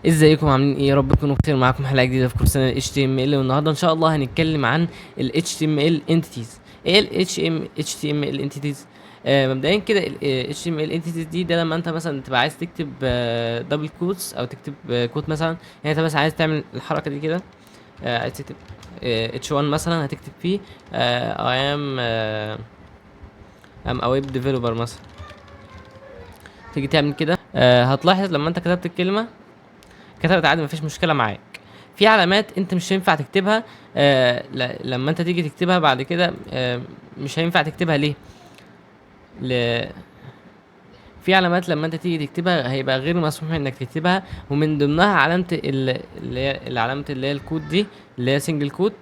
ازيكم عاملين ايه؟ يا رب تكونوا بخير. معاكم حلقه جديده في كورسنا ال HTML، والنهارده ان شاء الله هنتكلم عن ال HTML entities. ايه ال HTML entities؟ مبدئيا كده ال HTML entities ده لما انت مثلا تبقى عايز تكتب دبل كوتس او تكتب كوت مثلا. يعني انت بس عايز تعمل الحركه دي كده، عايز تكتب H1 مثلا، هتكتب فيه I am a web developer مثلا. تيجي تعمل كده، هتلاحظ لما انت كتبت الكلمه كتبت عادي، مفيش مشكله معاك. في علامات انت مش هينفع تكتبها، لما انت تيجي تكتبها بعد كده مش هينفع تكتبها ليه؟ ل... في علامات لما انت تيجي تكتبها هيبقى غير مسموح انك تكتبها، ومن ضمنها علامه علامه اللي هي الكود دي، اللي هي سنجل كود.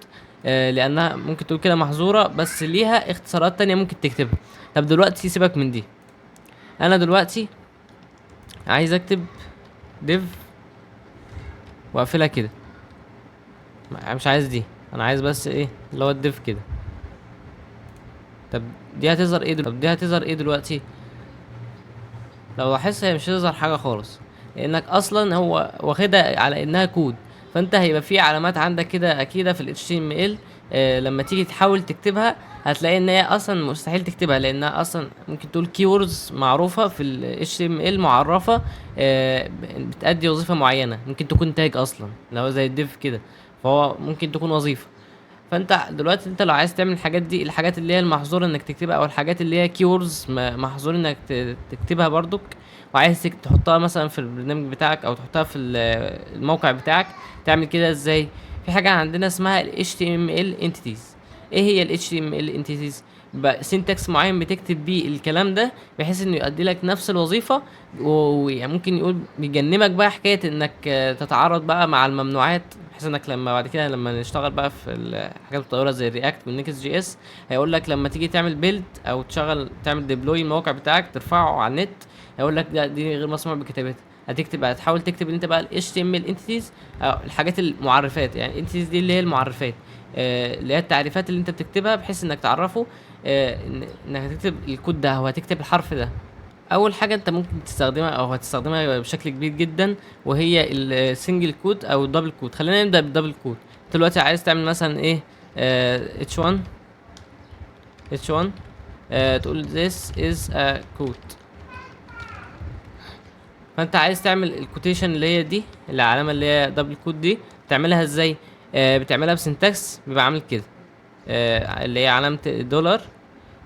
لانها ممكن تقول كده محظوره، بس ليها اختصارات تانية ممكن تكتبها. طب دلوقتي سيبك من دي، انا دلوقتي عايز اكتب ديف واقفلها كده. مش عايز دي، انا عايز بس ايه اللي هو الديف كده. طب دي هتظهر ايه دلوقتي؟ لو لاحظت هي مش هتظهر حاجه خالص، لانك اصلا هو واخدها على انها كود. فانت هيبقى في علامات عندك كده اكيده في ال HTML. لما تيجي تحاول تكتبها هتلاقي ان هي اصلا مستحيل تكتبها، لانها اصلا ممكن تقول keywords معروفه في ال HTML معرفه، بتأدي وظيفه معينه. ممكن تكون تاج اصلا لو زي الديف كده، فهو ممكن تكون وظيفه. فانت دلوقتي انت لو عايز تعمل الحاجات دي، الحاجات اللي هي المحظور انك تكتبها، او الحاجات اللي هي كيوردز محظور انك تكتبها برضك، وعايز تحطها مثلا في البرنامج بتاعك او تحطها في الموقع بتاعك، تعمل كده ازاي؟ في حاجه عندنا اسمها ال HTML entities. ايه هي ال HTML entities؟ بقى سينتاكس معين بتكتب بيه الكلام ده بحيث انه يؤدي لك نفس الوظيفه، ويعني ممكن يقول بيجنبك بقى حكايه انك تتعارض بقى مع الممنوعات، بحيث انك لما بعد كده لما نشتغل بقى في الحاجات المتطوره زي الرياكت والنكست جي اس، هيقول لك لما تيجي تعمل بيلد او تشغل تعمل ديبلوي الموقع بتاعك ترفعه على النت، هيقول لك دي غير مسموح بكتابتها. هتحاول تكتب انت بقى ال HTML entities، او الحاجات المعرفات. يعني entities دي اللي هي المعرفات، اللي هي التعريفات اللي انت بتكتبها بحيث انك تعرفه انك هتكتب الكود ده او هتكتب الحرف ده. اول حاجه انت ممكن تستخدمها او هتستخدمها بشكل كبير جدا، وهي السنجل كود او الدبل كود. خلينا نبدا بالدبل كود. انت دلوقتي عايز تعمل مثلا ايه؟ H1 H1 تقول this is a code. فانت عايز تعمل الكوتيشن اللي هي دي، العلامه اللي هي دبل كود دي، تعملها ازاي؟ بتعملها بسنتكس بيبقى عامل كده، اللي هي علامه الدولار،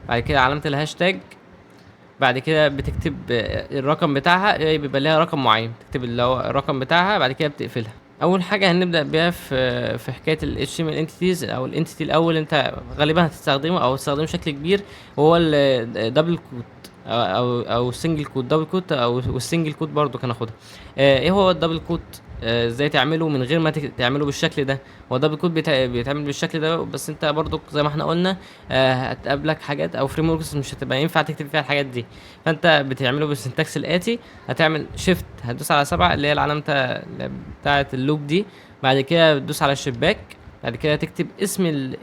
بعد كده علامه الهاشتاج، بعد كده بتكتب الرقم بتاعها، بيبقى ليها رقم معين، تكتب اللي هو الرقم بتاعها، بعد كده بتقفلها. اول حاجه هنبدا بيها في حكايه ال HTML entities، او الانتيتي الاول انت غالبا هتستخدمه او تستخدمه بشكل كبير، وهو الدبل كود او سنجل كود. دبل كود او والسنجل كود برضو كان اخدها. ايه هو الدبل كود؟ ازاي تعمله من غير ما تعمله بالشكل ده؟ هو الدبل كود بيتعمل بالشكل ده، بس انت برضو زي ما احنا قلنا هتقابلك حاجات او فريم وركس مش هتبقى ينفع تكتب فيها الحاجات دي. فانت بتعمله بالسنتكس الاتي: هتعمل شيفت، هتدوس على 7 اللي هي العلامه بتاعه اللوب دي، بعد كده بتدوس على الشباك، بعد كده تكتب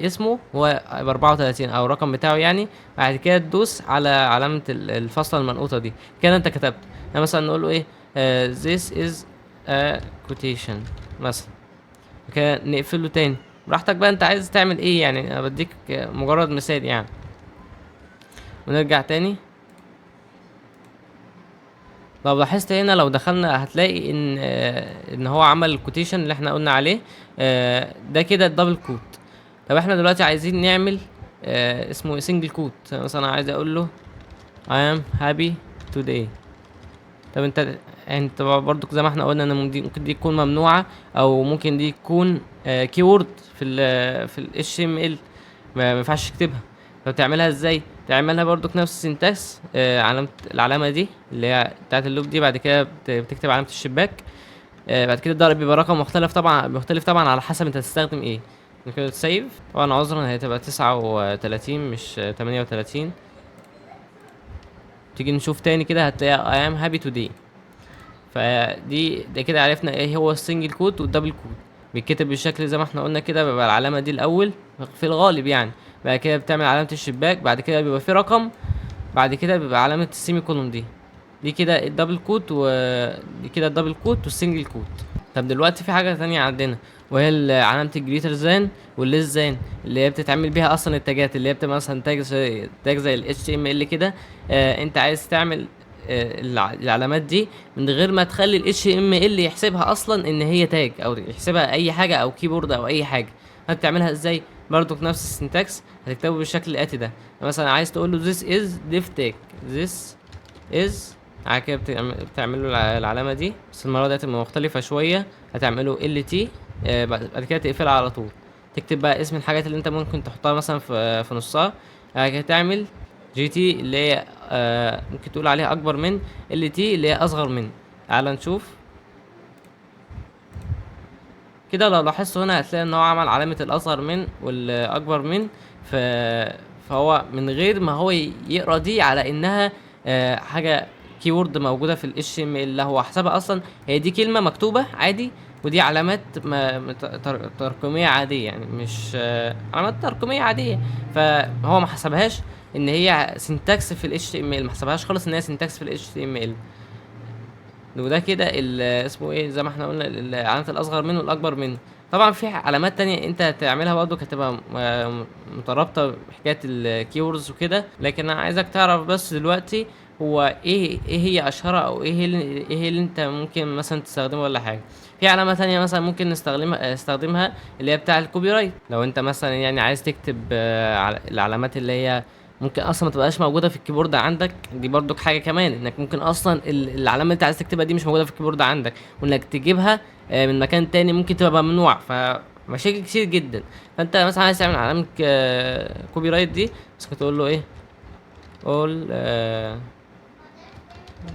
اسمه هو ب 34 او الرقم بتاعه يعني، بعد كده تدوس على علامه الفاصله المنقوطه دي. كده انت كتبت. يعني مثلا نقول له ايه؟ this is a quotation مثلا، كده نقفله تاني. براحتك بقى انت عايز تعمل ايه، يعني انا بديك مجرد مثال يعني. ونرجع تاني. لو لاحظت هنا، لو دخلنا هتلاقي ان هو عمل الكوتيشن اللي احنا قلنا عليه. ده كده الدبل كوت. طب احنا دلوقتي عايزين نعمل اسمه سنجل كوت. مثلا عايز اقول له I am happy today. طب انت برضو زي ما احنا قلنا ان ممكن دي تكون ممنوعة، او ممكن دي تكون كيورد في ال HTML، ما ينفعش تكتبها. فبتعملها ازاي؟ تعملها برضو نفس السنتكس، العلامة دي اللي هي بتاعت اللوب دي، بعد كده بتكتب علامة الشباك. بعد كده الضرب بيبقى رقم مختلف طبعا على حسب انت هتستخدم ايه. كده سيف. طبعا عذرا هي تبقى 39 مش 38. تيجي نشوف تاني كده هتلاقي I am happy today. ده كده عرفنا ايه هو السنجل كود والدبل كود. بيتكتب بالشكل زي ما احنا قلنا كده، بيبقى العلامة دي الأول في الغالب يعني، بعد كده بتعمل علامة الشباك، بعد كده بيبقى في رقم، بعد كده بيبقى علامة السيمي كولوم دي. دي كده الدبل كود، ودي كده الدبل كود والسنجل كود. طب دلوقتي في حاجة تانية عندنا، وهي علامة الجريتر ذان والليس ذان، اللي هي بتتعمل بيها اصلا التاجات، اللي هي بتبقى مثلا تاج زي ال HTML كده. انت عايز تعمل العلامات دي من غير ما تخلي ال HTML يحسبها اصلا ان هي تاج، او يحسبها اي حاجة او كيبورد او اي حاجة. هتعملها ازاي؟ برضو في نفس السنتكس هتكتبه بالشكل الاتي ده. مثلا عايز تقول له this is div tag، this is، على كده بتعمل له العلامه دي، بس المره دي هتبقى مختلفه شويه. هتعمله ال تي، بعد كده تقفلها على طول. تكتب بقى اسم الحاجات اللي انت ممكن تحطها مثلا في نصها. بعد كده تعمل جي تي اللي هي ممكن تقول عليها اكبر من، ال تي اللي هي اصغر من. تعال نشوف كده. لو لاحظتوا هنا هتلاقي ان هو عمل علامه الاصغر من والاكبر من. ف... فهو من غير ما هو يقرا دي على انها حاجه كيورد موجوده في ال HTML، اللي هو حسبها اصلا هي دي كلمه مكتوبه عادي، ودي علامات ترقيميه عاديه، يعني مش علامات ترقيميه عاديه. فهو ما حسبهاش ان هي سنتكس في ال HTML، ما حسبهاش خالص ان هي سنتكس في ال HTML. وده كده اسمه ايه، زي ما احنا قلنا العلامات الاصغر منه والاكبر منه. طبعا في علامات تانية انت هتعملها برضو هتبقى مترابطه بحكايه الكيوردز وكده، لكن انا عايزك تعرف بس دلوقتي هو ايه هي اشهرها، او ايه اللي انت ممكن مثلا تستخدمه ولا حاجه. في علامه تانية مثلا ممكن نستخدمها اللي هي بتاع الكوبي رايت. لو انت مثلا يعني عايز تكتب العلامات اللي هي ممكن اصلا ما تبقاش موجوده في الكيبورد عندك، دي برضك حاجه كمان، انك ممكن اصلا العلامه اللي انت عايز تكتبها دي مش موجوده في الكيبورد عندك، وانك تجيبها من مكان تاني ممكن تبقى ممنوع. فمشاكل كتير جدا. فانت مثلا عايز تعمل علامه كوبي رايت دي، بس تقول له ايه، all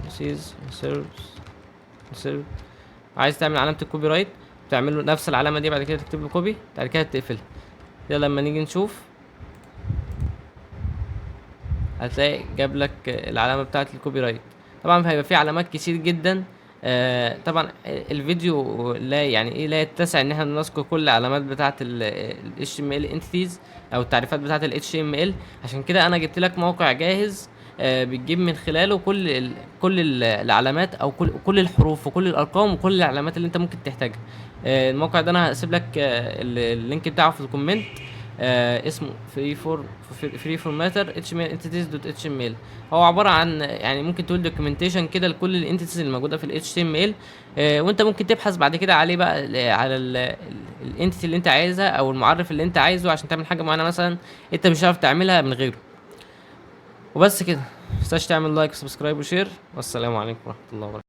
this serves. عايز تعمل علامه الكوبي رايت، تعمل له نفس العلامه دي، بعد كده تكتب له كوبي، بعد كده تقفلها. يلا لما نيجي نشوف هتلاقي جاب لك العلامه بتاعه الكوبي رايت. طبعا هيبقى في علامات كتير جدا. طبعا الفيديو لا يعني ايه لا يتسع ان احنا نذكر كل العلامات بتاعه ال HTML entities او التعريفات بتاعه ال HTML. عشان كده انا جبت لك موقع جاهز بتجيب من خلاله كل العلامات، او كل الحروف وكل الارقام وكل العلامات اللي انت ممكن تحتاجها. الموقع ده انا هسيب لك اللينك بتاعه في الكومنت. اسمه free formatter html entities.html. هو عباره عن يعني ممكن تقول دوكيومنتيشن كده لكل الانتيتيز اللي موجوده في ال HTML. وانت ممكن تبحث بعد كده عليه بقى على الانتيتي اللي انت عايزها او المعرف اللي انت عايزه عشان تعمل حاجه معينه مثلا انت مش هتعرف تعملها من غيره. وبس كده، متنساش تعمل لايك وسبسكرايب وشير، والسلام عليكم ورحمه الله وبركاته.